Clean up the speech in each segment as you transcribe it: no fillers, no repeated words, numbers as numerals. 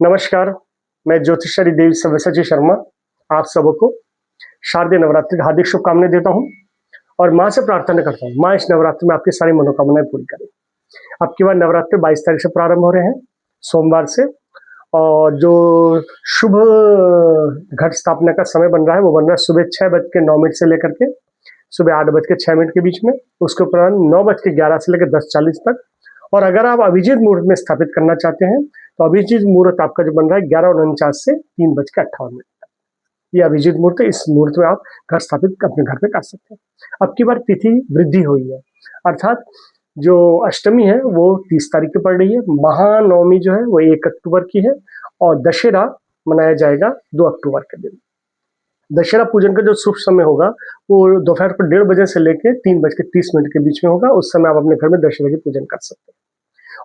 नमस्कार, मैं ज्योतिषारी देवी सव्यसाची शर्मा आप सबको शारदीय नवरात्रि की हार्दिक शुभकामनाएं देता हूं और माँ से प्रार्थना करता हूं, माँ इस नवरात्रि में आपकी सारी मनोकामनाएं पूरी करें। अब की बार नवरात्रि 22 तारीख से प्रारंभ हो रहे हैं, सोमवार से। और जो शुभ घट स्थापना का समय बन रहा है वो बन रहा है सुबह 6:09 से लेकर के सुबह 8:06 के बीच में। उसके उपरांत 9:11 से लेकर 10:40 तक। और अगर आप अभिजीत मुहूर्त में स्थापित करना चाहते हैं तो अभिजीत मुहूर्त आपका जो बन रहा है 11:49 से 3:58 तक। ये अभिजीत मुहूर्त है। इस मुहूर्त में आप घर स्थापित अपने घर पे कर सकते हैं। अब की बार तिथि वृद्धि हुई है, अर्थात जो अष्टमी है वो 30 तारीख की पड़ रही है। महानवमी जो है वो 1 अक्टूबर की है और दशहरा मनाया जाएगा 2 अक्टूबर के दिन। दशहरा पूजन का जो शुभ समय होगा वो दोपहर को 1:30 बजे से लेकर 3:30 के बीच में होगा। उस समय आप अपने घर में दशहरा की पूजन कर सकते हैं।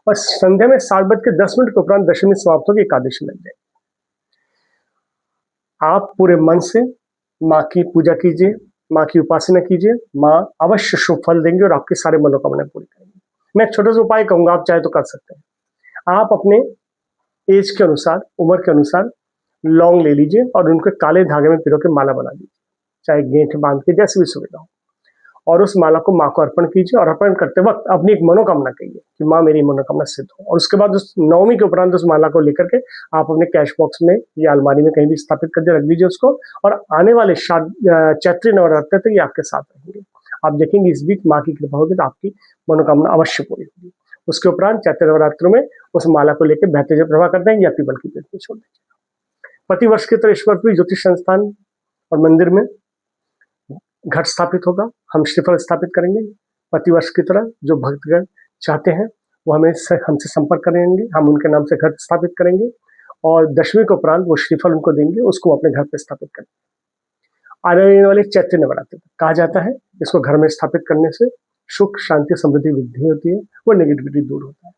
और संध्या में 7:10 के उपरांत दशमी समाप्त होगी, एकादशी लग जाएगी। आप पूरे मन से माँ की पूजा कीजिए, माँ की उपासना कीजिए, माँ अवश्य शुभ फल देंगे और आपकी सारे मनोकामनाएं पूरी करेंगे। मैं एक छोटा सा उपाय कहूंगा, आप चाहे तो कर सकते हैं। आप अपने एज के अनुसार, उम्र के अनुसार लौंग ले लीजिए और उनको काले धागे में पिरो के माला बना दीजिए, चाहे गेंठ बांध के, जैसे भी सुविधा हो। और उस माला को माँ को अर्पण कीजिए और अर्पण करते वक्त अपनी एक मनोकामना कहिए कि माँ मेरी मनोकामना सिद्ध हो। और उसके बाद उस नवमी के उपरांत उस माला को लेकर के आप अपने कैश बॉक्स में या अलमारी में कहीं भी स्थापित करके रख दीजिए उसको। और आने वाले चैत्री नवरात्र तक ये आपके साथ रहेंगे। आप देखेंगे इस बीच माँ की कृपा होगी तो आपकी मनोकामना अवश्य पूरी होगी। उसके उपरांत चैत्र नवरात्र में उस माला को लेकर बहते जल प्रवाह कर देंगे या पीपल की पेड़ में छोड़ देंगे। प्रतिवर्ष की तरह ईश्वर भी ज्योतिष संस्थान और मंदिर में घट स्थापित होगा, हम श्रीफल स्थापित करेंगे। प्रतिवर्ष की तरह जो भक्तगण चाहते हैं वो हमसे संपर्क करेंगे, हम उनके नाम से घट स्थापित करेंगे और दशमी के उपरांत वो श्रीफल उनको देंगे, उसको अपने घर पे स्थापित करेंगे। आने वाले चैत्र नवरात्र कहा जाता है इसको घर में स्थापित करने से सुख शांति समृद्धि वृद्धि होती है, वो नेगेटिविटी दूर होता है।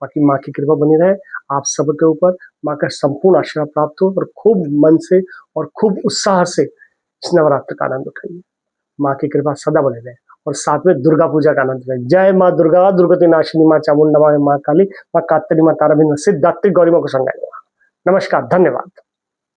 बाकी माँ की कृपा बनी रहे आप सबके ऊपर, माँ का संपूर्ण आशीर्वाद प्राप्त हो और खूब मन से और खूब उत्साह से इस नवरात्र का आनंद उठाइए। माँ की कृपा सदा बने रहे और साथ में दुर्गा पूजा का आनंद रहे। जय माँ दुर्गा, दुर्गति नाशिनी माँ चामुंडा, माँ काली, माँ कात्यायनी, माँ ताराबीन, सिद्धात्री गौरी माँ को संगाई। नमस्कार, धन्यवाद।